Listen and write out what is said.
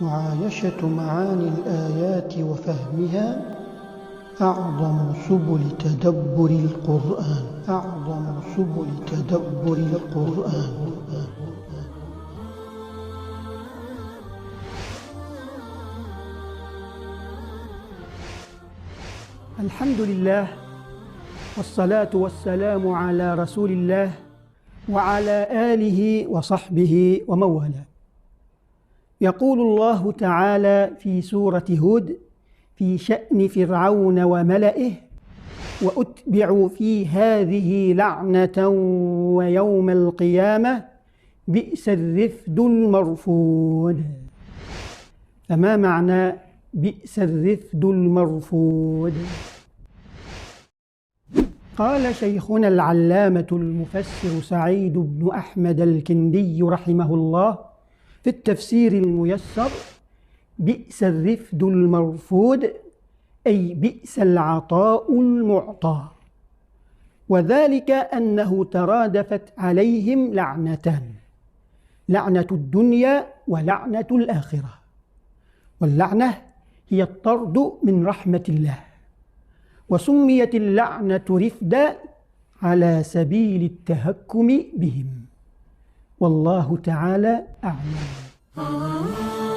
معايشة معاني الآيات وفهمها أعظم سبل تدبر القرآن. الحمد لله، والصلاة والسلام على رسول الله وعلى آله وصحبه ومن والاه. يقول الله تعالى في سورة هود في شأن فرعون وملئه: وأتبعوا في هذه لعنة ويوم القيامة بئس الرفد المرفود. فما معنى بئس الرفد المرفود؟ قال شيخنا العلامة المفسر سعيد بن أحمد الكندي رحمه الله في التفسير الميسر: بئس الرفد المرفود أي بئس العطاء المعطى، وذلك أنه ترادفت عليهم لعنتان: لعنة الدنيا ولعنة الآخرة. واللعنة هي الطرد من رحمة الله، وسميت اللعنة رفدا على سبيل التهكم بهم، والله تعالى أعلم.